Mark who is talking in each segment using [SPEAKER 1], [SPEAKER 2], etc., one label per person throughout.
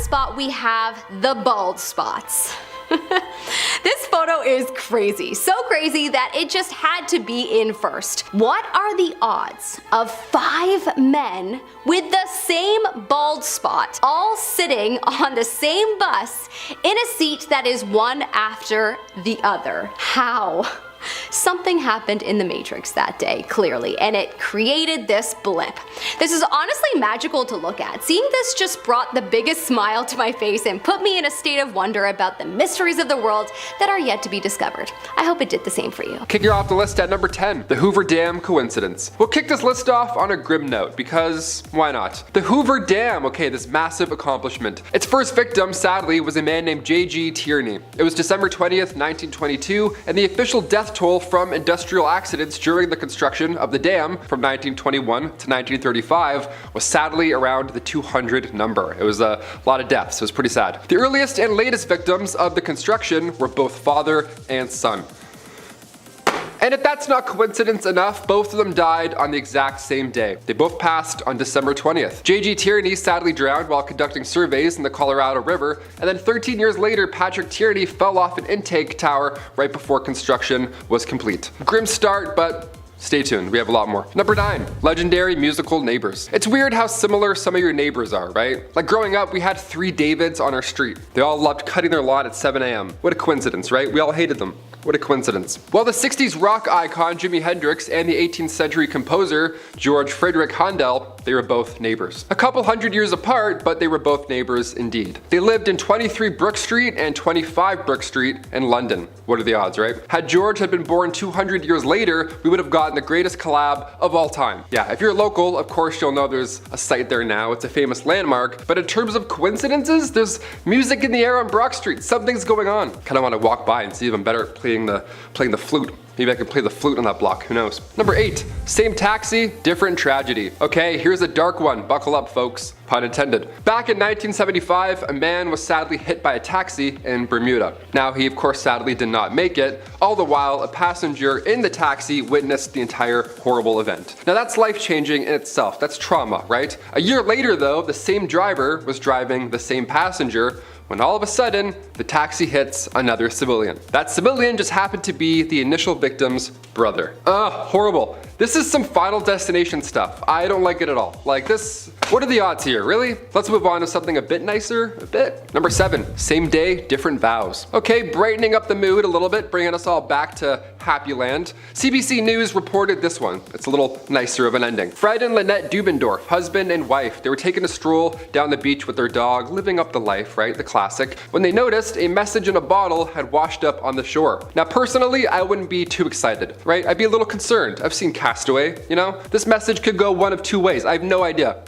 [SPEAKER 1] spot we have the bald spots. This photo is crazy, so crazy that it just had to be in first. What are the odds of 5 men with the same bald spot all sitting on the same bus in a seat that is one after the other? How? Something happened in the Matrix that day, clearly, and it created this blip. This is honestly magical to look at. Seeing this just brought the biggest smile to my face and put me in a state of wonder about the mysteries of the world that are yet to be discovered. I hope it did the same for you.
[SPEAKER 2] Kicking off the list at number 10, the Hoover Dam coincidence. We'll kick this list off on a grim note because why not? The Hoover Dam, okay, this massive accomplishment. Its first victim, sadly, was a man named J.G. Tierney. It was December 20th, 1922, and the official death toll from industrial accidents during the construction of the dam from 1921 to 1935 was sadly around the 200 number. It was a lot of deaths. It was pretty sad. The earliest and latest victims of the construction were both father and son. And if that's not coincidence enough, both of them died on the exact same day. They both passed on December 20th. J.G. Tierney sadly drowned while conducting surveys in the Colorado River, and then 13 years later, Patrick Tierney fell off an intake tower right before construction was complete. Grim start, but stay tuned, we have a lot more. Number 9, legendary musical neighbors. It's weird how similar some of your neighbors are, right? Like growing up, we had 3 Davids on our street. They all loved cutting their lawn at 7 a.m. What a coincidence, right? We all hated them. What a coincidence. Well, the 60s rock icon Jimi Hendrix and the 18th century composer George Friedrich Handel, they were both neighbors. A couple hundred years apart, but they were both neighbors indeed. They lived in 23 Brook Street and 25 Brook Street in London. What are the odds, right? Had George had been born 200 years later, we would have gotten the greatest collab of all time. Yeah, if you're local, of course you'll know there's a site there now. It's a famous landmark, but in terms of coincidences, there's music in the air on Brook Street. Something's going on. Kind of want to walk by and see if I'm better at playing the flute. Maybe I can play the flute on that block, who knows. Number 8, same taxi, different tragedy. Okay, here's a dark one, buckle up folks, pun intended. Back in 1975, a man was sadly hit by a taxi in Bermuda. Now he of course sadly did not make it, all the while a passenger in the taxi witnessed the entire horrible event. Now that's life-changing in itself, that's trauma, right? A year later though, the same driver was driving the same passenger when all of a sudden, the taxi hits another civilian. That civilian just happened to be the initial victim's brother. Horrible. This is some Final Destination stuff. I don't like it at all. Like this, what are the odds here, really? Let's move on to something a bit nicer, a bit. Number 7, same day, different vows. Okay, brightening up the mood a little bit, bringing us all back to happy land. CBC News reported this one. It's a little nicer of an ending. Fred and Lynette Dubendorf, husband and wife, they were taking a stroll down the beach with their dog, living up the life, right? The classic, when they noticed a message in a bottle had washed up on the shore. Now personally, I wouldn't be too excited, right? I'd be a little concerned. I've seen Castaway, you know? This message could go one of 2 ways. I have no idea.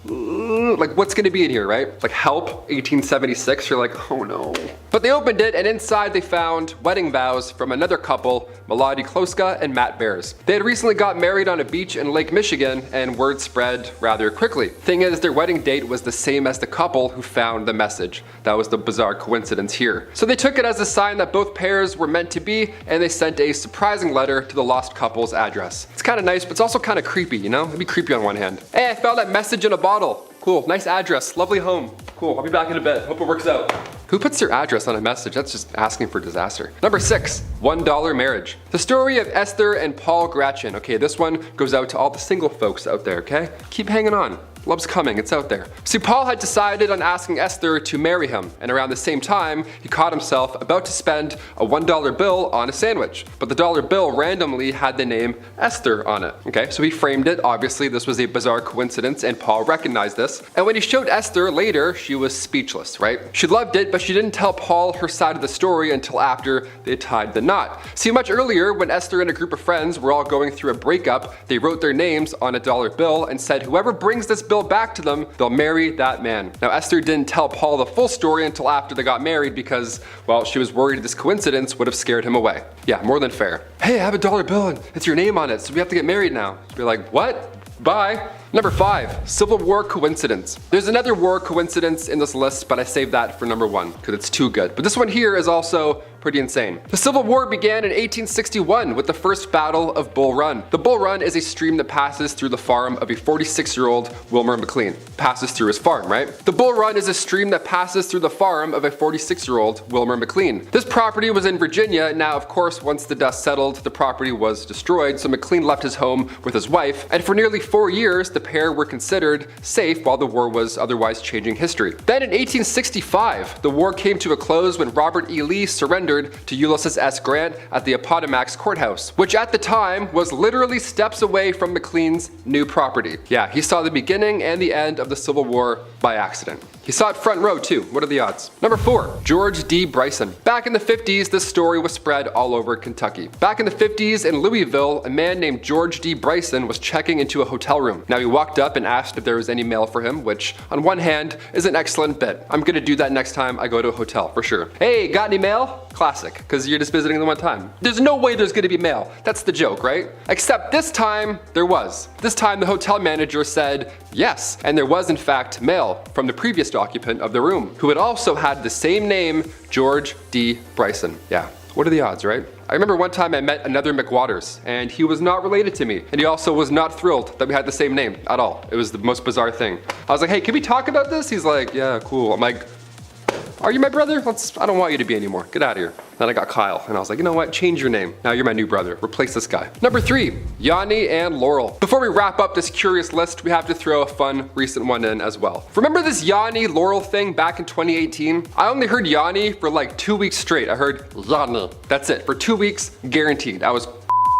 [SPEAKER 2] Like what's gonna be in here, right? Like help, 1876, you're like, oh no. But they opened it and inside they found wedding vows from another couple, Melody Kloska and Matt Bears. They had recently got married on a beach in Lake Michigan and word spread rather quickly. Thing is, their wedding date was the same as the couple who found the message. That was the bizarre coincidence here. So they took it as a sign that both pairs were meant to be and they sent a surprising letter to the lost couple's address. It's kind of nice, but it's also kind of creepy, you know? It'd be creepy on one hand. Hey, I found that message in a bottle. Cool, nice address, lovely home. Cool, I'll be back in a bit. Hope it works out. Who puts their address on a message? That's just asking for disaster. Number 6, $1 marriage. The story of Esther and Paul Gratchen. Okay, this one goes out to all the single folks out there, okay? Keep hanging on. Love's coming, it's out there. See, Paul had decided on asking Esther to marry him, and around the same time, he caught himself about to spend a $1 bill on a sandwich. But the dollar bill randomly had the name Esther on it. Okay, so he framed it. Obviously, this was a bizarre coincidence, and Paul recognized this. And when he showed Esther later, she was speechless, right? She loved it, but she didn't tell Paul her side of the story until after they tied the knot. See, much earlier, when Esther and a group of friends were all going through a breakup, they wrote their names on a dollar bill and said, whoever brings this bill back to them, they'll marry that man. Now Esther didn't tell Paul the full story until after they got married because, well, she was worried this coincidence would have scared him away. Yeah, more than fair. Hey, I have a dollar bill and it's your name on it, so we have to get married now. So you're like, what? Bye. Number 5, Civil War coincidence. There's another war coincidence in this list, but I saved that for number 1 because it's too good. But this one here is also Pretty insane. The Civil War began in 1861 with the first Battle of Bull Run. The Bull Run is a stream that passes through the farm of a 46-year-old Wilmer McLean. Passes through his farm, right? The Bull Run is a stream that passes through the farm of a 46-year-old Wilmer McLean. This property was in Virginia. Now, of course, once the dust settled, the property was destroyed, so McLean left his home with his wife, and for nearly 4 years, the pair were considered safe while the war was otherwise changing history. Then in 1865, the war came to a close when Robert E. Lee surrendered to Ulysses S. Grant at the Appomattox Courthouse, which at the time was literally steps away from McLean's new property. Yeah, he saw the beginning and the end of the Civil War by accident. He saw it front row too. What are the odds? Number 4, George D. Bryson. Back in the 50s, this story was spread all over Kentucky. Back in the 50s in Louisville, a man named George D. Bryson was checking into a hotel room. Now he walked up and asked if there was any mail for him, which on one hand is an excellent bit. I'm gonna do that next time I go to a hotel for sure. Hey, got any mail? Classic, because you're just visiting them one time. There's no way there's gonna be mail. That's the joke, right? Except this time there was. This time the hotel manager said yes, and there was in fact mail from the previous occupant of the room, who had also had the same name, George D. Bryson. Yeah, what are the odds, right? I remember one time I met another McWaters, and he was not related to me, and he also was not thrilled that we had the same name at all. It was the most bizarre thing. I was like, hey, can we talk about this? He's like, yeah, cool. I'm like, are you my brother? I don't want you to be anymore. Get out of here. Then I got Kyle, and I was like, you know what? Change your name. Now you're my new brother. Replace this guy. Number 3, Yanni and Laurel. Before we wrap up this curious list, we have to throw a fun recent one in as well. Remember this Yanni Laurel thing back in 2018? I only heard Yanni for like 2 weeks straight. I heard Yanni. That's it. For 2 weeks, guaranteed. I was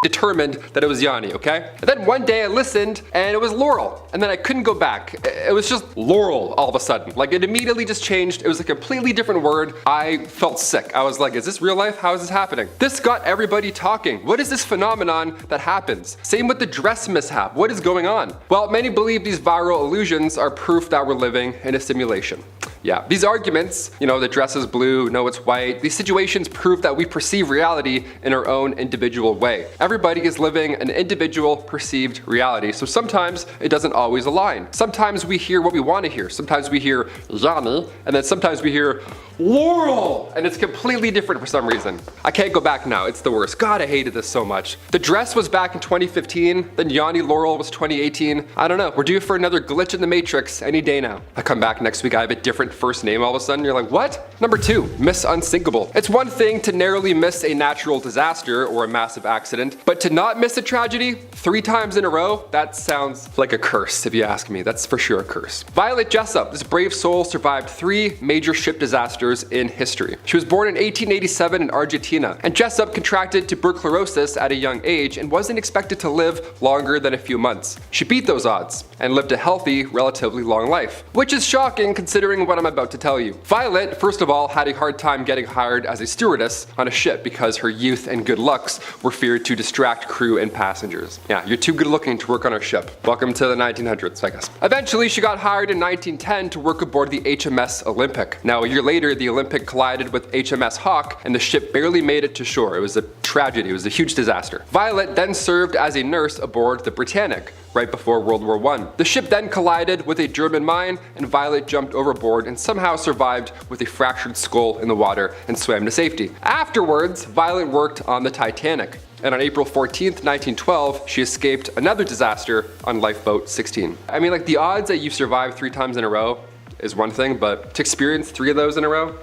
[SPEAKER 2] determined that it was Yanni, okay? And then one day I listened and it was Laurel, and then I couldn't go back. It was just Laurel all of a sudden. Like it immediately just changed. It was a completely different word. I felt sick. I was like, is this real life? How is this happening? This got everybody talking. What is this phenomenon that happens? Same with the dress mishap. What is going on? Well, many believe these viral illusions are proof that we're living in a simulation. Yeah, these arguments, the dress is blue, no it's white, these situations prove that we perceive reality in our own individual way. Everybody is living an individual perceived reality, so sometimes it doesn't always align. Sometimes we hear what we want to hear. Sometimes we hear Yanni, and then sometimes we hear Laurel, and it's completely different for some reason. I can't go back now, it's the worst. God, I hated this so much. The dress was back in 2015, then Yanni Laurel was 2018. I don't know, we're due for another glitch in the matrix any day now. I come back next week, I have a different first name all of a sudden, you're like, what? Number 2, Miss Unsinkable. It's one thing to narrowly miss a natural disaster or a massive accident, but to not miss a tragedy 3 times in a row, that sounds like a curse if you ask me. That's for sure a curse. Violet Jessup, this brave soul, survived 3 major ship disasters in history. She was born in 1887 in Argentina, and Jessup contracted tuberculosis at a young age and wasn't expected to live longer than a few months. She beat those odds and lived a healthy, relatively long life, which is shocking considering what I'm about to tell you. Violet, first of all, had a hard time getting hired as a stewardess on a ship because her youth and good looks were feared to distract crew and passengers. Yeah, you're too good looking to work on our ship. Welcome to the 1900s, I guess. Eventually, she got hired in 1910 to work aboard the HMS Olympic. Now, a year later, the Olympic collided with HMS Hawk, and the ship barely made it to shore. It was a tragedy. It was a huge disaster. Violet then served as a nurse aboard the Britannic right before World War I. The ship then collided with a German mine, and Violet jumped overboard and somehow survived with a fractured skull in the water and swam to safety. Afterwards, Violet worked on the Titanic, and on April 14th, 1912, she escaped another disaster on lifeboat 16. I mean, like, the odds that you survive 3 times in a row is one thing, but to experience 3 of those in a row?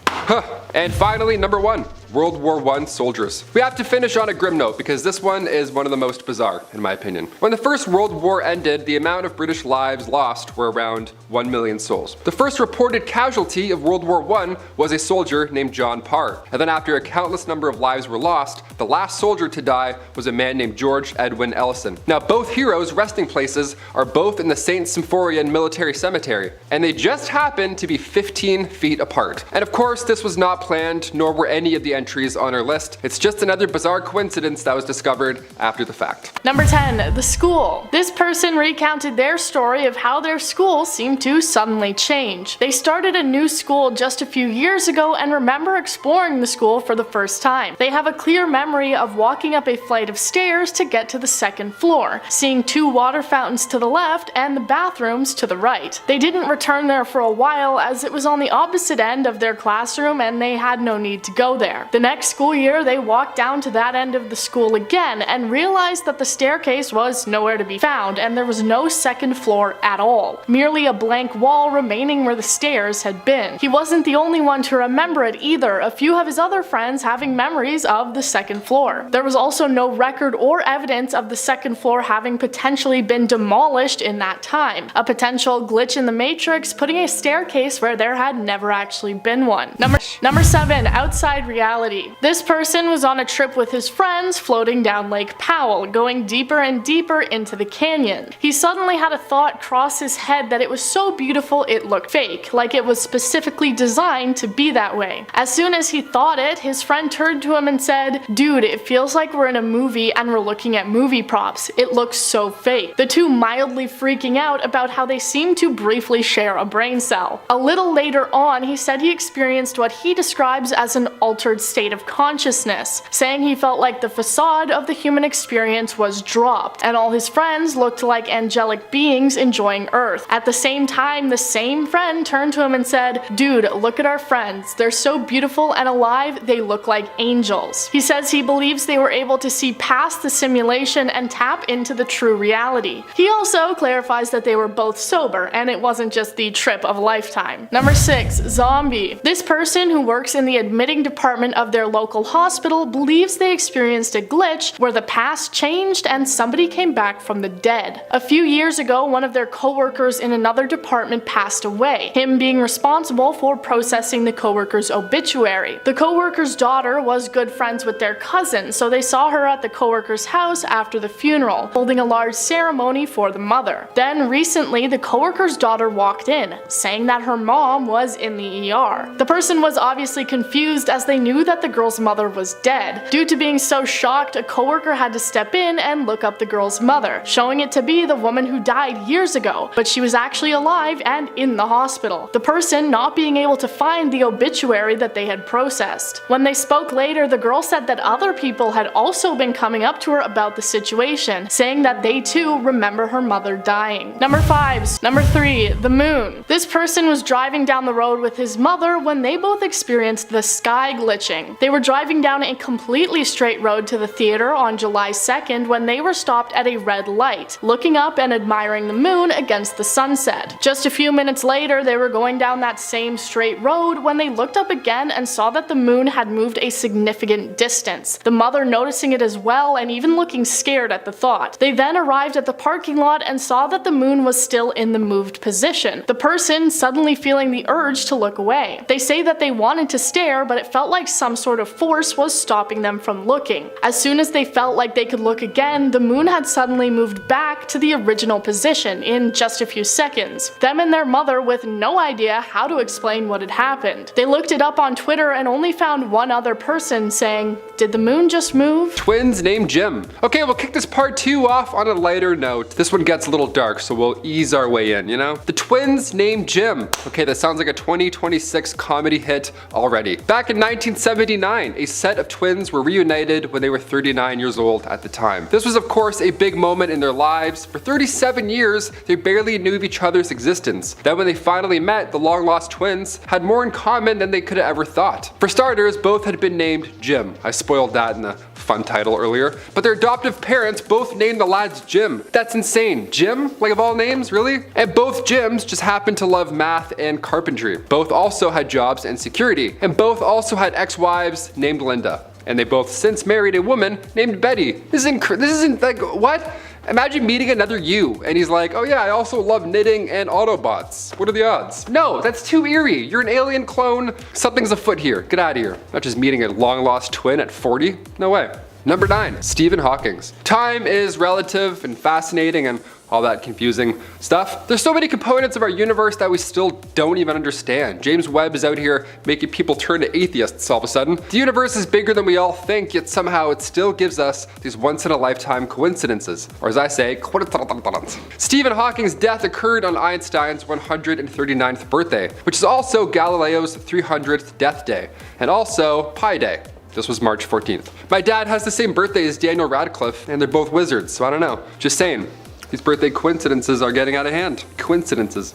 [SPEAKER 2] Huh. And finally, number 1, World War I soldiers. We have to finish on a grim note because this one is one of the most bizarre, in my opinion. When the First World War ended, the amount of British lives lost were around 1 million souls. The first reported casualty of World War I was a soldier named John Parr. And then after a countless number of lives were lost, the last soldier to die was a man named George Edwin Ellison. Now, both heroes' resting places are both in the St. Symphorian Military Cemetery, and they just happen to be 15 feet apart. And of course, this was not planned, nor were any of the entries on our list. It's just another bizarre coincidence that was discovered after the fact.
[SPEAKER 3] Number 10. The school. This person recounted their story of how their school seemed to suddenly change. They started a new school just a few years ago and remember exploring the school for the first time. They have a clear memory of walking up a flight of stairs to get to the second floor, seeing 2 water fountains to the left and the bathrooms to the right. They didn't return there for a while as it was on the opposite end of their classroom and they had no need to go there. The next school year they walked down to that end of the school again and realized that the staircase was nowhere to be found and there was no second floor at all, merely a blank wall remaining where the stairs had been. He wasn't the only one to remember it either, a few of his other friends having memories of the second floor. There was also no record or evidence of the second floor having potentially been demolished in that time, a potential glitch in the matrix putting a staircase where there had never actually been one. Number 7. Outside reality. This person was on a trip with his friends floating down Lake Powell, going deeper and deeper into the canyon. He suddenly had a thought cross his head that it was so beautiful it looked fake, like it was specifically designed to be that way. As soon as he thought it, his friend turned to him and said, "Dude, it feels like we're in a movie and we're looking at movie props. It looks so fake." The two mildly freaking out about how they seem to briefly share a brain cell. A little later on, he said he experienced what he describes as an altered state of consciousness, saying he felt like the facade of the human experience was dropped, and all his friends looked like angelic beings enjoying Earth. At the same time, the same friend turned to him and said, "Dude, look at our friends. They're so beautiful and alive, they look like angels." He says he believes they were able to see past the simulation and tap into the true reality. He also clarifies that they were both sober, and it wasn't just the trip of a lifetime. Number 6. Zombie. This person who works in the admitting department of their local hospital believes they experienced a glitch where the past changed and somebody came back from the dead. A few years ago, one of their co-workers in another department passed away, him being responsible for processing the co-worker's obituary. The co-worker's daughter was good friends with their cousin, so they saw her at the co-worker's house after the funeral, holding a large ceremony for the mother. Then recently, the co-worker's daughter walked in, saying that her mom was in the ER. The person was obviously confused as they knew that the girl's mother was dead. Due to being so shocked, a co-worker had to step in and look up the girl's mother, showing it to be the woman who died years ago, but she was actually alive and in the hospital. The person not being able to find the obituary that they had processed. When they spoke later, the girl said that other people had also been coming up to her about the situation, saying that they too remember her mother dying. Number 3. The moon. This person was driving down the road with his mother when they both experienced the sky glitching. They were driving down a completely straight road to the theater on July 2nd when they were stopped at a red light, looking up and admiring the moon against the sunset. Just a few minutes later, they were going down that same straight road when they looked up again and saw that the moon had moved a significant distance, the mother noticing it as well and even looking scared at the thought. They then arrived at the parking lot and saw that the moon was still in the moved position, the person suddenly feeling the urge to look away. They say that they wanted to stare, but it felt like some sort of force was stopping them from looking. As soon as they felt like they could look again, the moon had suddenly moved back to the original position in just a few seconds. Them and their mother with no idea how to explain what had happened. They looked it up on Twitter and only found one other person saying, "Did the moon just move?"
[SPEAKER 2] Twins named Jim. Okay, we'll kick this part 2 off on a lighter note. This one gets a little dark, so we'll ease our way in, you know? The twins named Jim. Okay, that sounds like a 2026 comedy hit already. Back in 1979, a set of twins were reunited when they were 39 years old at the time. This was of course a big moment in their lives. For 37 years, they barely knew of each other's existence. Then when they finally met, the long-lost twins had more in common than they could have ever thought. For starters, both had been named Jim. I spoiled that in the fun title earlier, but their adoptive parents both named the lads Jim. That's insane. Jim? Like of all names, really? And both Jims just happened to love math and carpentry. Both also had jobs and security, and both also had ex-wives named Linda. And they both since married a woman named Betty. This isn't like, what? Imagine meeting another you, and he's like, "Oh yeah, I also love knitting and Autobots. What are the odds?" No, that's too eerie. You're an alien clone. Something's afoot here. Get out of here. Not just meeting a long-lost twin at 40. No way. Number 9, Stephen Hawking's. Time is relative and fascinating and all that confusing stuff. There's so many components of our universe that we still don't even understand. James Webb is out here making people turn to atheists all of a sudden. The universe is bigger than we all think, yet somehow it still gives us these once-in-a-lifetime coincidences. Or as I say, coincidence. Stephen Hawking's death occurred on Einstein's 139th birthday, which is also Galileo's 300th death day, and also Pi Day. This was March 14th. My dad has the same birthday as Daniel Radcliffe, and they're both wizards, so I don't know. Just saying. These birthday coincidences are getting out of hand. Coincidences.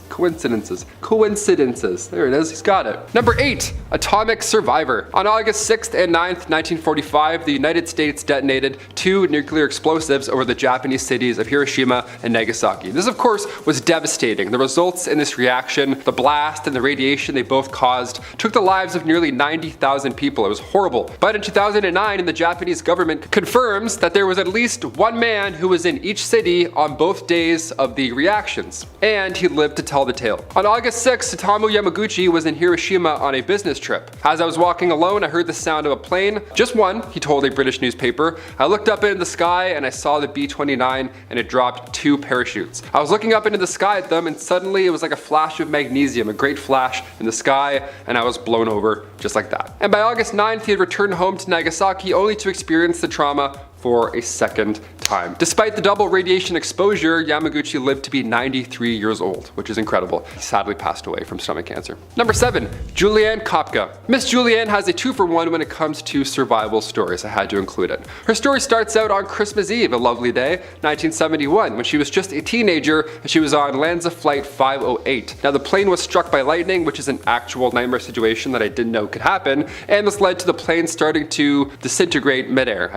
[SPEAKER 2] There it is, he's got it. Number 8, atomic survivor. On August 6th and 9th, 1945, the United States detonated 2 nuclear explosives over the Japanese cities of Hiroshima and Nagasaki. This, of course, was devastating. The results in this reaction, the blast and the radiation they both caused, took the lives of nearly 90,000 people. It was horrible. But in 2009, the Japanese government confirms that there was at least one man who was in each city on both days of the reactions, and he lived to tell the tale. On August 6th, Satomu Yamaguchi was in Hiroshima on a business trip. As I was walking alone, I heard the sound of a plane. Just one, he told a British newspaper. I looked up into the sky and I saw the B-29 and it dropped 2 parachutes. I was looking up into the sky at them and suddenly it was like a flash of magnesium, a great flash in the sky, and I was blown over just like that. And by August 9th, he had returned home to Nagasaki only to experience the trauma for a second time. Despite the double radiation exposure, Yamaguchi lived to be 93 years old, which is incredible. He sadly passed away from stomach cancer. Number 7, Julianne Kopka. Miss Julianne has a 2-for-1 when it comes to survival stories. I had to include it. Her story starts out on Christmas Eve, a lovely day, 1971, when she was just a teenager and she was on Lanza Flight 508. Now the plane was struck by lightning, which is an actual nightmare situation that I didn't know could happen, and this led to the plane starting to disintegrate midair.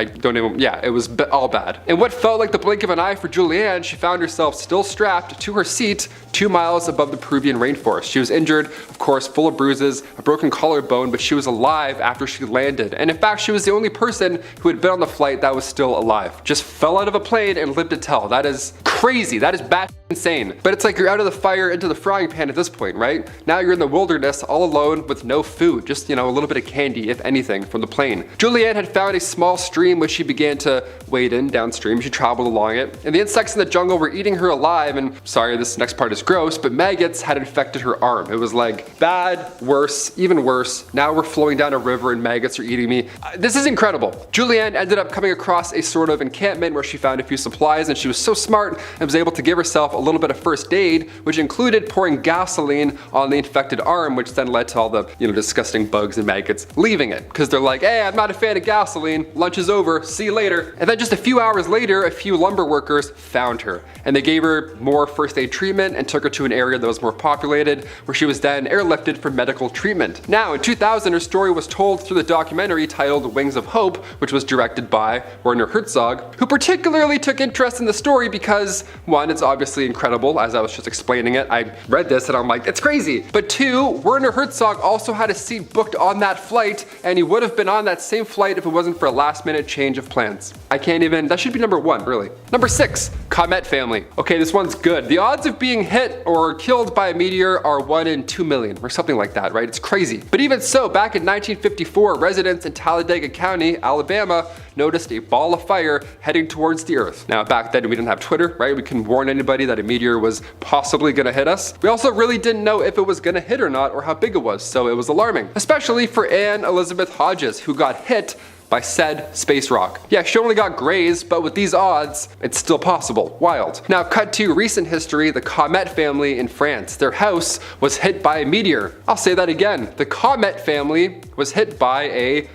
[SPEAKER 2] It was all bad. In what felt like the blink of an eye for Julianne, she found herself still strapped to her seat 2 miles above the Peruvian rainforest. She was injured, of course, full of bruises, a broken collarbone, but she was alive after she landed. And in fact, she was the only person who had been on the flight that was still alive. Just fell out of a plane and lived to tell. That is crazy. That is bad insane. But it's like you're out of the fire into the frying pan at this point, right? Now you're in the wilderness all alone with no food, just, a little bit of candy, if anything, from the plane. Julianne had found a small stream which she began to wade in downstream. She traveled along it, and the insects in the jungle were eating her alive, and sorry, this next part is gross, but maggots had infected her arm. It was like bad, worse, even worse. Now we're flowing down a river and maggots are eating me. This is incredible. Julianne ended up coming across a sort of encampment where she found a few supplies, and she was so smart and was able to give herself a little bit of first aid, which included pouring gasoline on the infected arm, which then led to all the, disgusting bugs and maggots leaving it. Because they're like, hey, I'm not a fan of gasoline. Lunch is over. See you later. And then just a few hours later, a few lumber workers found her, and they gave her more first aid treatment and took her to an area that was more populated, where she was then airlifted for medical treatment. Now, in 2000, her story was told through the documentary titled Wings of Hope, which was directed by Werner Herzog, who particularly took interest in the story because, one, it's obviously incredible. As I was just explaining it, I read this and I'm like, it's crazy. But two, Werner Herzog also had a seat booked on that flight, and he would have been on that same flight if it wasn't for a last-minute change of plans. I can't even, that should be number 1, really. Number 6, Comet family. Okay, this one's good. The odds of being hit or killed by a meteor are 1 in 2 million, or something like that, right? It's crazy. But even so, back in 1954, residents in Talladega County, Alabama, noticed a ball of fire heading towards the Earth. Now, back then we didn't have Twitter, right? We couldn't warn anybody that a meteor was possibly gonna hit us. We also really didn't know if it was gonna hit or not, or how big it was, so it was alarming. Especially for Anne Elizabeth Hodges, who got hit by said space rock. Yeah, she only got grazed, but with these odds, it's still possible. Wild. Now, cut to recent history, the Comet family in France. Their house was hit by a meteor. I'll say that again. The Comet family was hit by a...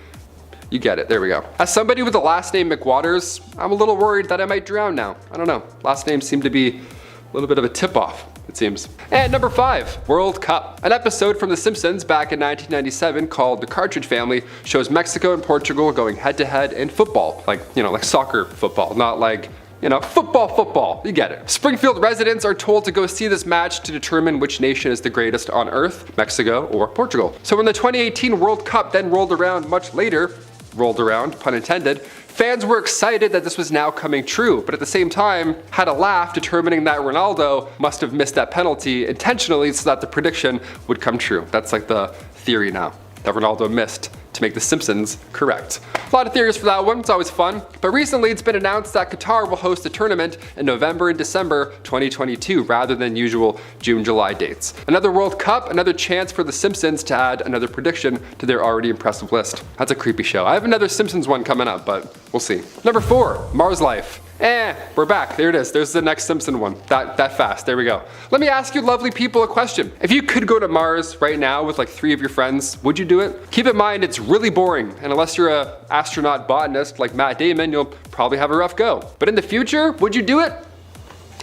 [SPEAKER 2] You get it, there we go. As somebody with the last name McWaters, I'm a little worried that I might drown now. I don't know. Last names seem to be a little bit of a tip-off, it seems. And number 5, World Cup. An episode from The Simpsons back in 1997 called The Cartridge Family shows Mexico and Portugal going head-to-head in football. Like soccer football, not like, football. You get it. Springfield residents are told to go see this match to determine which nation is the greatest on Earth, Mexico or Portugal. So when the 2018 World Cup then rolled around much later, pun intended, fans were excited that this was now coming true, but at the same time had a laugh determining that Ronaldo must have missed that penalty intentionally so that the prediction would come true. That's like the theory now, that Ronaldo missed to make The Simpsons correct. A lot of theories for that one, it's always fun. But recently it's been announced that Qatar will host a tournament in November and December 2022 rather than usual June-July dates. Another World Cup, another chance for The Simpsons to add another prediction to their already impressive list. That's a creepy show. I have another Simpsons one coming up, but we'll see. Number 4, Mars life. We're back. There it is. There's the next Simpson one. That fast. There we go. Let me ask you lovely people a question. If you could go to Mars right now with like 3 of your friends, would you do it? Keep in mind it's really boring, and unless you're an astronaut botanist like Matt Damon, you'll probably have a rough go. But in the future, would you do it?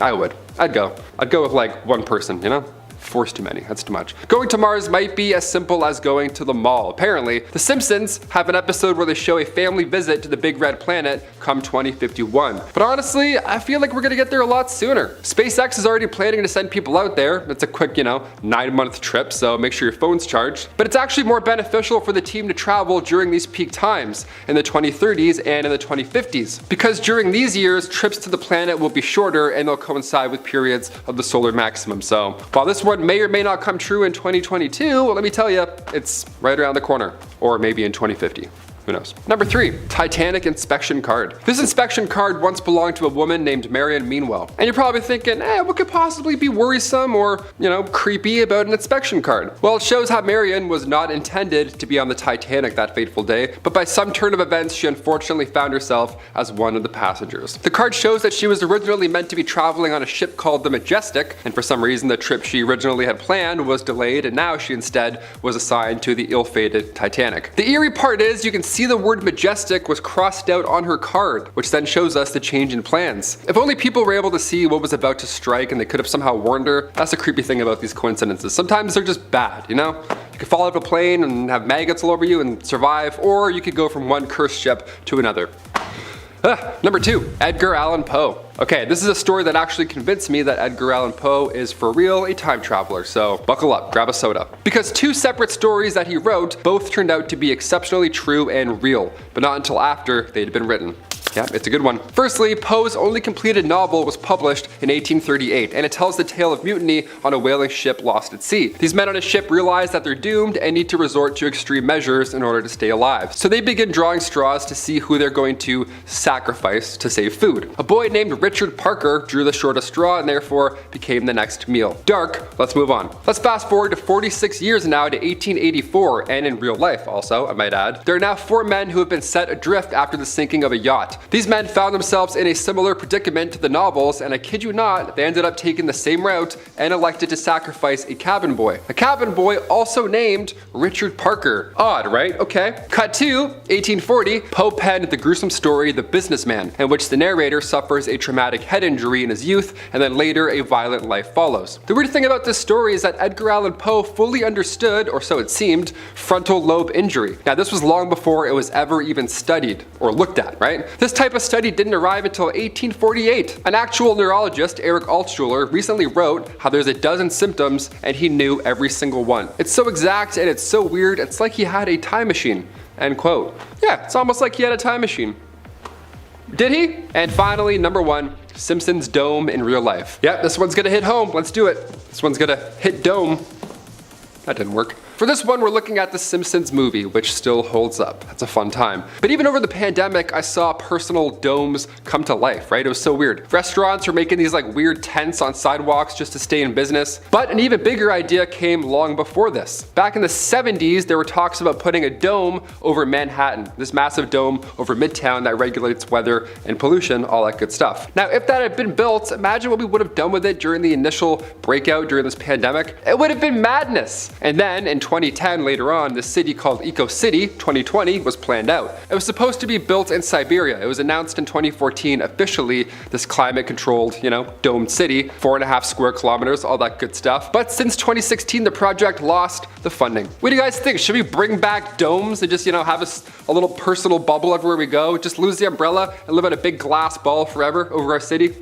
[SPEAKER 2] I would. I'd go. I'd go with like one person, you know? 4's too many, that's too much. Going to Mars might be as simple as going to the mall. Apparently, The Simpsons have an episode where they show a family visit to the big red planet come 2051. But honestly, I feel like we're gonna get there a lot sooner. SpaceX is already planning to send people out there. It's a quick, 9-month trip, so make sure your phone's charged. But it's actually more beneficial for the team to travel during these peak times in the 2030s and in the 2050s. Because during these years, trips to the planet will be shorter and they'll coincide with periods of the solar maximum. So while this one may or may not come true in 2022, well, let me tell you, it's right around the corner. Or maybe in 2050. Who knows? Number 3, Titanic inspection card. This inspection card once belonged to a woman named Marion Meanwell. And you're probably thinking, what could possibly be worrisome or, creepy about an inspection card? Well, it shows how Marion was not intended to be on the Titanic that fateful day, but by some turn of events, she unfortunately found herself as one of the passengers. The card shows that she was originally meant to be traveling on a ship called the Majestic, and for some reason, the trip she originally had planned was delayed, and now she instead was assigned to the ill-fated Titanic. The eerie part is you can see the word Majestic was crossed out on her card, which then shows us the change in plans. If only people were able to see what was about to strike and they could have somehow warned her. That's the creepy thing about these coincidences. Sometimes they're just bad, You could fall out of a plane and have maggots all over you and survive, or you could go from one cursed ship to another. Number 2, Edgar Allan Poe. Okay, this is a story that actually convinced me that Edgar Allan Poe is for real a time traveler, so buckle up, grab a soda. Because 2 separate stories that he wrote both turned out to be exceptionally true and real, but not until after they'd been written. Yeah, it's a good one. Firstly, Poe's only completed novel was published in 1838, and it tells the tale of mutiny on a whaling ship lost at sea. These men on a ship realize that they're doomed and need to resort to extreme measures in order to stay alive. So they begin drawing straws to see who they're going to sacrifice to save food. A boy named Richard Parker drew the shortest straw and therefore became the next meal. Dark, let's move on. Let's fast forward to 46 years now to 1884, and in real life also, I might add. There are now 4 men who have been set adrift after the sinking of a yacht. These men found themselves in a similar predicament to the novels, and I kid you not, they ended up taking the same route and elected to sacrifice a cabin boy. A cabin boy also named Richard Parker. Odd, right? Okay. Cut to 1840, Poe penned the gruesome story The Businessman, in which the narrator suffers a traumatic head injury in his youth, and then later a violent life follows. The weird thing about this story is that Edgar Allan Poe fully understood, or so it seemed, frontal lobe injury. Now this was long before it was ever even studied or looked at, right? This type of study didn't arrive until 1848. An actual neurologist, Eric Altschuler, recently wrote how there's a dozen symptoms and he knew every single one. It's so exact and it's so weird, it's like he had a time machine. End quote. Yeah, it's almost like he had a time machine. Did he? And finally, number 1, Simpsons dome in real life. Yep, this one's gonna hit home. Let's do it. This one's gonna hit dome. That didn't work. For this one, we're looking at the Simpsons movie, which still holds up. That's a fun time. But even over the pandemic, I saw personal domes come to life, right? It was so weird. Restaurants were making these like weird tents on sidewalks just to stay in business. But an even bigger idea came long before this. Back in the 70s, there were talks about putting a dome over Manhattan, this massive dome over Midtown that regulates weather and pollution, all that good stuff. Now, if that had been built, imagine what we would have done with it during the initial breakout during this pandemic. It would have been madness. And then in 2010, later on, the city called Eco City 2020 was planned out. It was supposed to be built in Siberia. It was announced in 2014 officially, this climate controlled, domed city, 4.5 square kilometers, all that good stuff. But since 2016, the project lost the funding. What do you guys think? Should we bring back domes and just, have a little personal bubble everywhere we go? Just lose the umbrella and live in a big glass ball forever over our city?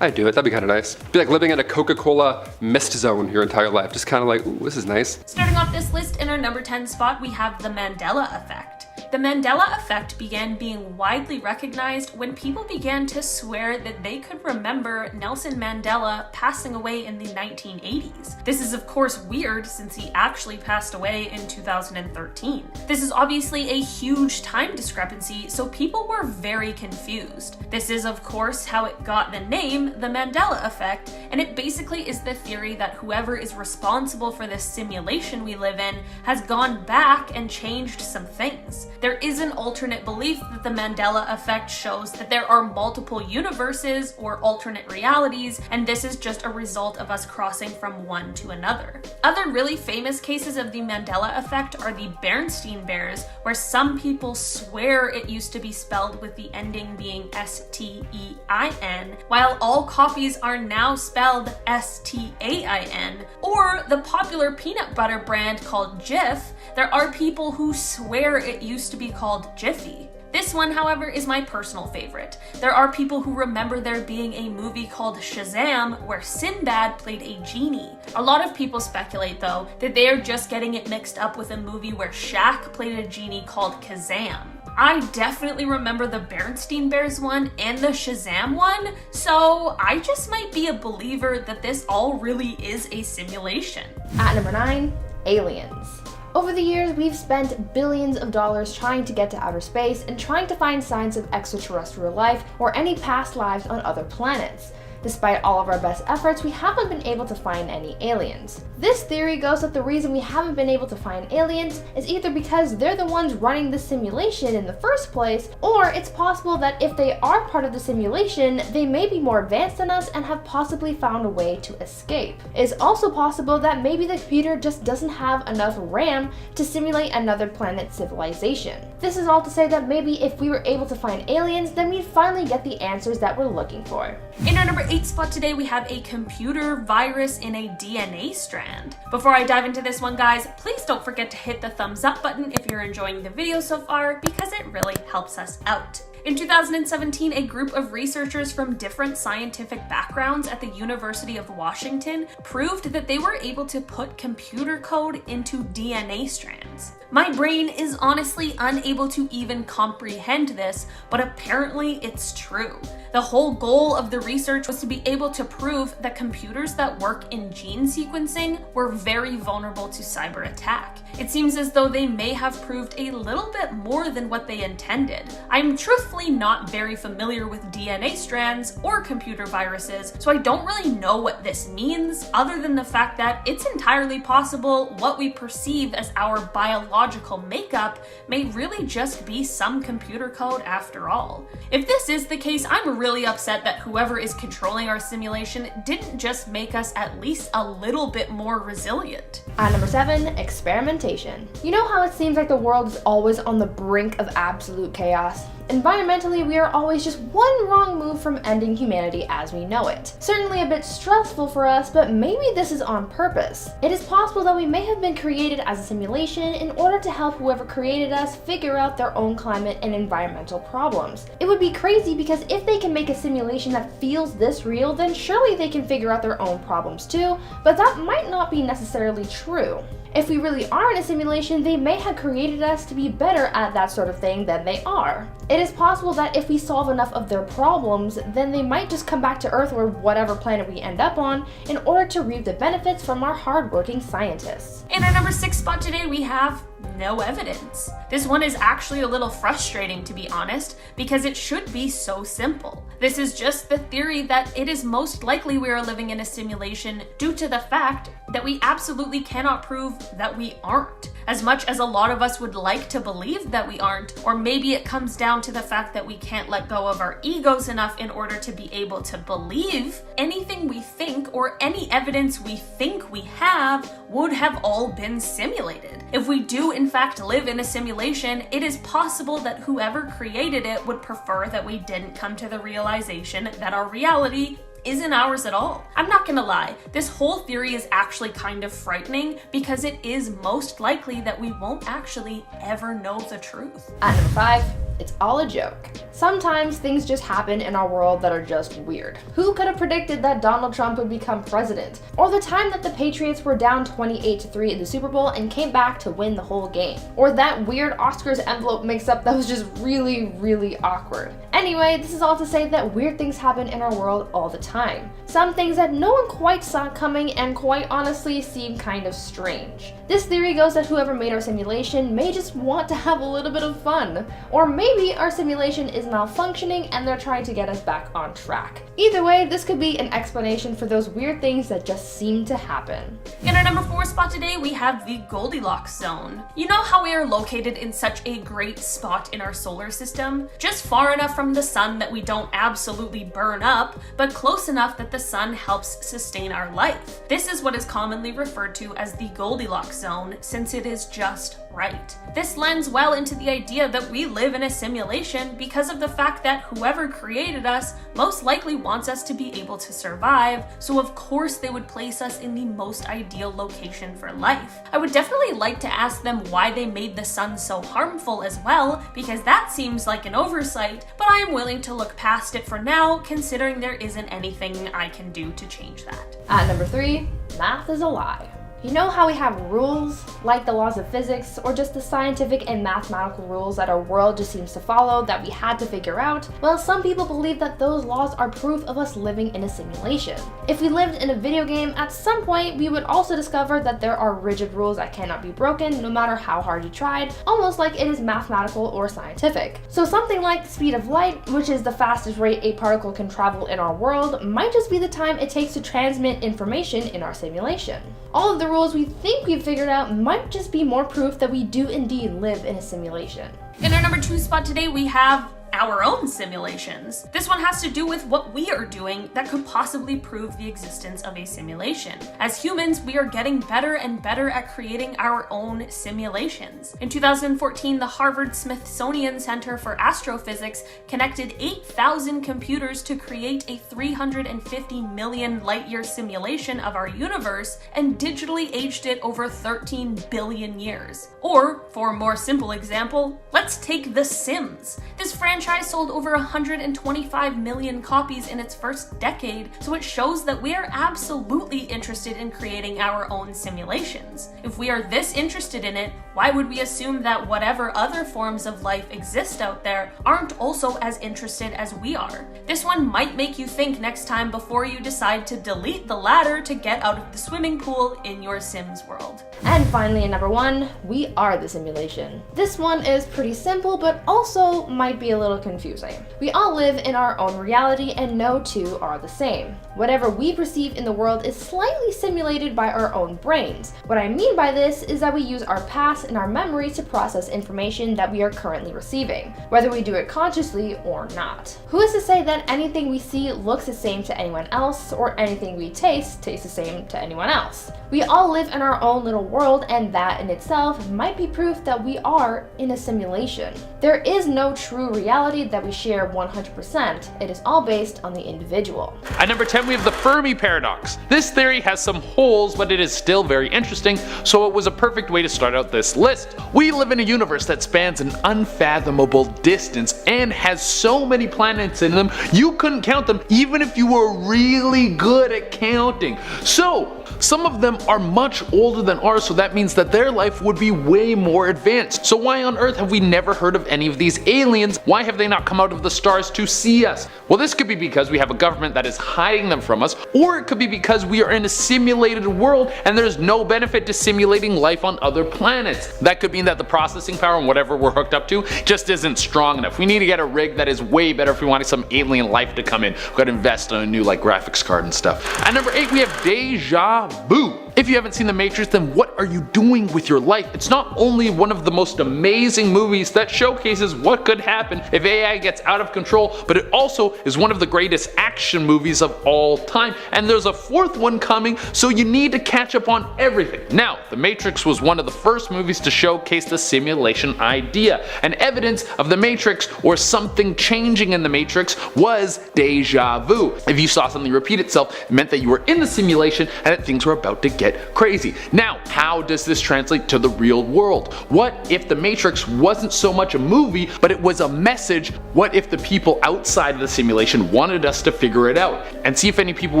[SPEAKER 2] I'd do it, that'd be kind of nice. Be like living in a Coca-Cola mist zone your entire life. Just kind of like, ooh, this is nice.
[SPEAKER 4] Starting off this list in our number 10 spot, we have the Mandela Effect. The Mandela Effect began being widely recognized when people began to swear that they could remember Nelson Mandela passing away in the 1980s. This is of course weird since he actually passed away in 2013. This is obviously a huge time discrepancy, so people were very confused. This is of course how it got the name the Mandela Effect, and it basically is the theory that whoever is responsible for this simulation we live in has gone back and changed some things. There is an alternate belief that the Mandela Effect shows that there are multiple universes or alternate realities, and this is just a result of us crossing from one to another. Other really famous cases of the Mandela Effect are the Bernstein Bears, where some people swear it used to be spelled with the ending being S-T-E-I-N, while all copies are now spelled S-T-A-I-N. Or the popular peanut butter brand called Jif, there are people who swear it used to be called Jiffy. This one, however, is my personal favorite. There are people who remember there being a movie called Shazam where Sinbad played a genie. A lot of people speculate, though, that they are just getting it mixed up with a movie where Shaq played a genie called Kazam. I definitely remember the Bernstein Bears one and the Shazam one, so I just might be a believer that this all really is a simulation.
[SPEAKER 1] At number 9, aliens. Over the years, we've spent billions of dollars trying to get to outer space and trying to find signs of extraterrestrial life or any past lives on other planets. Despite all of our best efforts, we haven't been able to find any aliens. This theory goes that the reason we haven't been able to find aliens is either because they're the ones running the simulation in the first place, or it's possible that if they are part of the simulation, they may be more advanced than us and have possibly found a way to escape. It's also possible that maybe the computer just doesn't have enough RAM to simulate another planet's civilization. This is all to say that maybe if we were able to find aliens, then we'd finally get the answers that we're looking for.
[SPEAKER 4] In our number 8 spot today, we have a computer virus in a DNA strand. Before I dive into this one, guys, please don't forget to hit the thumbs up button if you're enjoying the video so far, because it really helps us out. In 2017, a group of researchers from different scientific backgrounds at the University of Washington proved that they were able to put computer code into DNA strands. My brain is honestly unable to even comprehend this, but apparently it's true. The whole goal of the research was to be able to prove that computers that work in gene sequencing were very vulnerable to cyber attack. It seems as though they may have proved a little bit more than what they intended. I'm truthfully not very familiar with DNA strands or computer viruses, so I don't really know what this means, other than the fact that it's entirely possible what we perceive as our biological makeup may really just be some computer code after all. If this is the case, I'm really upset that whoever is controlling our simulation didn't just make us at least a little bit more resilient.
[SPEAKER 1] At number 7, experimentation. You know how it seems like the world is always on the brink of absolute chaos? Environmentally, we are always just one wrong move from ending humanity as we know it. Certainly a bit stressful for us, but maybe this is on purpose. It is possible that we may have been created as a simulation in order to help whoever created us figure out their own climate and environmental problems. It would be crazy because if they can make a simulation that feels this real, then surely they can figure out their own problems too, but that might not be necessarily true. If we really are in a simulation, they may have created us to be better at that sort of thing than they are. It is possible that if we solve enough of their problems, then they might just come back to Earth or whatever planet we end up on in order to reap the benefits from our hardworking scientists.
[SPEAKER 4] In our number 6 spot today, we have no evidence. This one is actually a little frustrating, to be honest, because it should be so simple. This is just the theory that it is most likely we are living in a simulation due to the fact that we absolutely cannot prove that we aren't. As much as a lot of us would like to believe that we aren't, or maybe it comes down to the fact that we can't let go of our egos enough in order to be able to believe, anything we think or any evidence we think we have would have all been simulated. If we do in fact live in a simulation, it is possible that whoever created it would prefer that we didn't come to the realization that our reality isn't ours at all. I'm not gonna lie, this whole theory is actually kind of frightening because it is most likely that we won't actually ever know the truth.
[SPEAKER 5] At number 5, it's all a joke. Sometimes things just happen in our world that are just weird. Who could have predicted that Donald Trump would become president? Or the time that the Patriots were down 28-3 in the Super Bowl and came back to win the whole game? Or that weird Oscars envelope mix-up that was just really awkward. Anyway, this is all to say that weird things happen in our world all the time. Some things that no one quite saw coming and quite honestly seem kind of strange. This theory goes that whoever made our simulation may just want to have a little bit of fun. Or maybe our simulation is malfunctioning and they're trying to get us back on track. Either way, this could be an explanation for those weird things that just seem to happen.
[SPEAKER 4] In our number 4 spot today, we have the Goldilocks zone. You know how we are located in such a great spot in our solar system? Just far enough from the sun that we don't absolutely burn up, but close enough that the sun helps sustain our life. This is what is commonly referred to as the Goldilocks zone, since it is just right. This lends well into the idea that we live in a simulation because of the fact that whoever created us most likely wants us to be able to survive, so of course they would place us in the most ideal location for life. I would definitely like to ask them why they made the sun so harmful as well, because that seems like an oversight, but I am willing to look past it for now, considering there isn't anything I can do to change that.
[SPEAKER 5] At number 3, math is a lie. You know how we have rules, like the laws of physics, or just the scientific and mathematical rules that our world just seems to follow that we had to figure out? Well, some people believe that those laws are proof of us living in a simulation. If we lived in a video game, at some point we would also discover that there are rigid rules that cannot be broken no matter how hard you tried, almost like it is mathematical or scientific. So something like the speed of light, which is the fastest rate a particle can travel in our world, might just be the time it takes to transmit information in our simulation. All of the rules we think we've figured out might just be more proof that we do indeed live in a simulation.
[SPEAKER 4] In our number 2 spot today, we have our own simulations. This one has to do with what we are doing that could possibly prove the existence of a simulation. As humans, we are getting better and better at creating our own simulations. In 2014, the Harvard-Smithsonian Center for Astrophysics connected 8,000 computers to create a 350 million light-year simulation of our universe and digitally aged it over 13 billion years. Or, for a more simple example, let's take The Sims. This franchise sold over 125 million copies in its first decade, so it shows that we are absolutely interested in creating our own simulations. If we are this interested in it, why would we assume that whatever other forms of life exist out there aren't also as interested as we are? This one might make you think next time before you decide to delete the ladder to get out of the swimming pool in your Sims world.
[SPEAKER 5] And finally, at number 1, we are the simulation. This one is pretty simple, but also might be a little confusing. We all live in our own reality and no two are the same. Whatever we perceive in the world is slightly simulated by our own brains. What I mean by this is that we use our past and our memories to process information that we are currently receiving, whether we do it consciously or not. Who is to say that anything we see looks the same to anyone else, or anything we taste tastes the same to anyone else? We all live in our own little world, and that in itself might be proof that we are in a simulation. There is no true reality that we share 100%. It is all based on the individual.
[SPEAKER 6] At number 10, we have the Fermi paradox. This theory has some holes, but it is still very interesting, so it was a perfect way to start out this list. We live in a universe that spans an unfathomable distance and has so many planets in them, you couldn't count them even if you were really good at counting. So, some of them are much older than ours, so that means that their life would be way more advanced. So why on earth have we never heard of any of these aliens? Why have they not come out of the stars to see us? Well, this could be because we have a government that is hiding them from us, or it could be because we are in a simulated world and there's no benefit to simulating life on other planets. That could mean that the processing power and whatever we're hooked up to just isn't strong enough. We need to get a rig that is way better if we want some alien life to come in. We've got to invest in a new graphics card and stuff. At number 8, we have Deja vu. If you haven't seen The Matrix, then what are you doing with your life? It's not only one of the most amazing movies that showcases what could happen if AI gets out of control, but it also is one of the greatest action movies of all time, and there's a fourth one coming, so you need to catch up on everything. Now, The Matrix was one of the first movies to showcase the simulation idea, and evidence of The Matrix or something changing in The Matrix was deja vu. If you saw something repeat itself, it meant that you were in the simulation and that things were about to get crazy. Now, how does this translate to the real world? What if The Matrix wasn't so much a movie, but it was a message? What if the people outside of the simulation wanted us to figure it out? And see if any people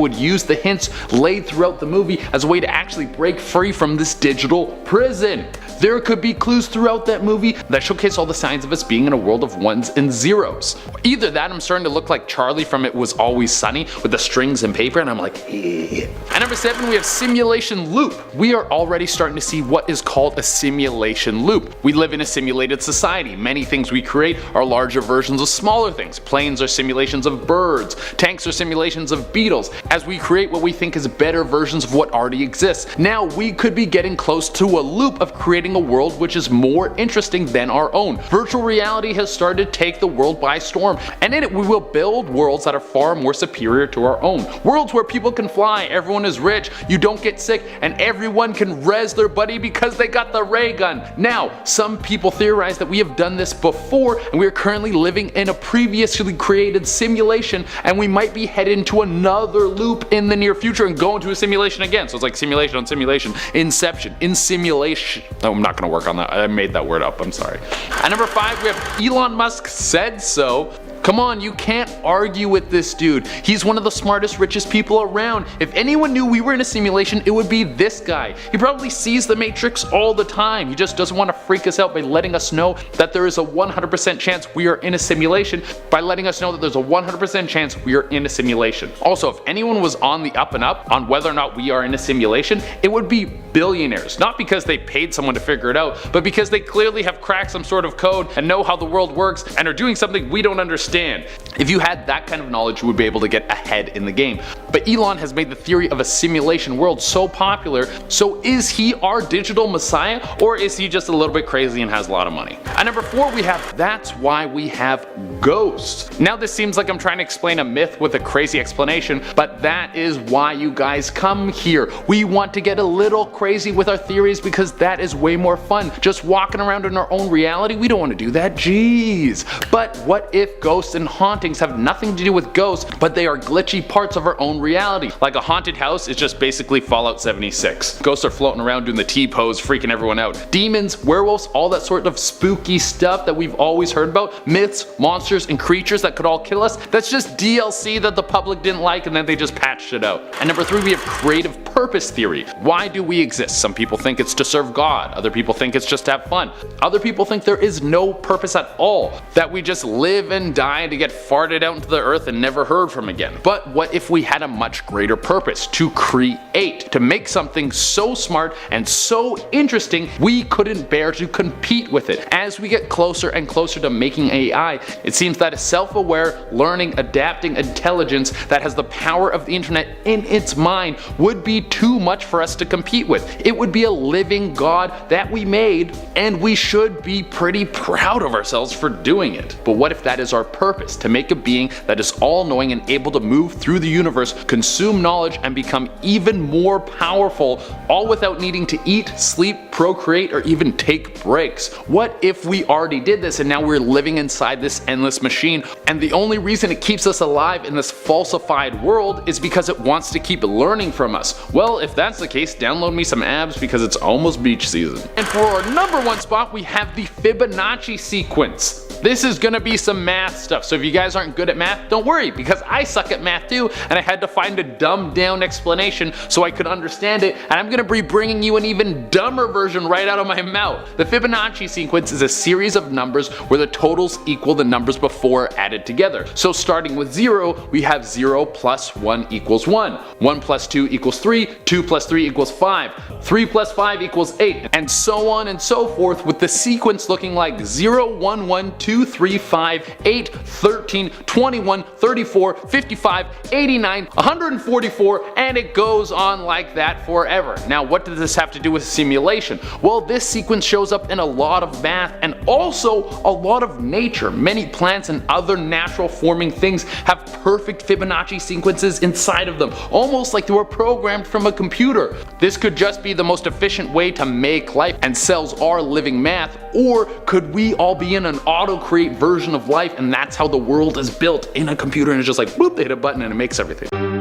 [SPEAKER 6] would use the hints laid throughout the movie as a way to actually break free from this digital prison. There could be clues throughout that movie that showcase all the signs of us being in a world of ones and zeros. Either that, I'm starting to look like Charlie from It Was Always Sunny with the strings and paper, and I'm like, eh. At number 7, we have simulation loop. We are already starting to see what is called a simulation loop. We live in a simulated society. Many things we create are larger versions of smaller things. Planes are simulations of birds. Tanks are simulations of beetles. As we create what we think is better versions of what already exists. Now we could be getting close to a loop of creating a world which is more interesting than our own. Virtual reality has started to take the world by storm, and in it we will build worlds that are far more superior to our own. Worlds where people can fly, everyone is rich, you don't get sick, and everyone can res their buddy because they got the ray gun. Now, some people theorize that we have done this before and we are currently living in a previously created simulation, and we might be headed into another loop in the near future and go into a simulation again. So it's like simulation on simulation. Inception. In simulation. No, I'm not gonna work on that. I made that word up. I'm sorry. At number 5, we have Elon Musk said so. Come on, you can't argue with this dude. He's one of the smartest, richest people around. If anyone knew we were in a simulation, it would be this guy. He probably sees The Matrix all the time. He just doesn't want to freak us out by letting us know that there is a 100% chance we are in a simulation, by letting us know that there's a 100% chance we are in a simulation. Also, if anyone was on the up and up on whether or not we are in a simulation, it would be billionaires. Not because they paid someone to figure it out, but because they clearly have cracked some sort of code and know how the world works and are doing something we don't understand. If you had that kind of knowledge, you would be able to get ahead in the game. But Elon has made the theory of a simulation world so popular, so is he our digital messiah, or is he just a little bit crazy and has a lot of money? At number 4, we have That's Why We Have Ghosts. Now this seems like I'm trying to explain a myth with a crazy explanation, but that is why you guys come here. We want to get a little crazy with our theories because that is way more fun. Just walking around in our own reality, we don't want to do that, jeez. But what if ghosts and hauntings have nothing to do with ghosts, but they are glitchy parts of our own reality? Like a haunted house is just basically Fallout 76. Ghosts are floating around doing the T-pose, freaking everyone out. Demons, werewolves, all that sort of spooky stuff that we've always heard about, myths, monsters, and creatures that could all kill us, that's just DLC that the public didn't like and then they just patched it out. And number 3, we have creative purpose theory. Why do we exist? Some people think it's to serve God, other people think it's just to have fun, other people think there is no purpose at all, that we just live and die to get farted out into the earth and never heard from again. But what if we had a much greater purpose? To create, to make something so smart and so interesting we couldn't bear to compete with it. As we get closer and closer to making AI, it seems that a self-aware, learning, adapting intelligence that has the power of the internet in its mind would be too much for us to compete with. It would be a living God that we made, and we should be pretty proud of ourselves for doing it. But what if that is our purpose? To make a being that is all-knowing and able to move through the universe, consume knowledge, and become even more powerful, all without needing to eat, sleep, procreate, or even take breaks. What if we already did this and now we're living inside this endless machine, and the only reason it keeps us alive in this falsified world is because it wants to keep learning from us? Well, if that's the case, download me some abs because it's almost beach season. And for our number 1 spot, we have the Fibonacci sequence. This is gonna be some math stuff, so if you guys aren't good at math, don't worry, because I suck at math too, and I had to find a dumbed down explanation so I could understand it, and I'm gonna be bringing you an even dumber version right out of my mouth. The Fibonacci sequence is a series of numbers where the totals equal the numbers before added together. So starting with 0, we have 0 plus 1 equals 1, 1 plus 2 equals 3, 2 plus 3 equals 5, 3 plus 5 equals 8, and so on and so forth, with the sequence looking like 0, 1, 1, 2, 2, 3, 5, 8, 13, 21, 34, 55, 89, 144, and it goes on like that forever. Now, what does this have to do with simulation? Well, this sequence shows up in a lot of math and also a lot of nature. Many plants and other natural forming things have perfect Fibonacci sequences inside of them, almost like they were programmed from a computer. This could just be the most efficient way to make life, and cells are living math, or could we all be in an auto-create version of life and that's how the world is built in a computer and it's just like boop, they hit a button and it makes everything.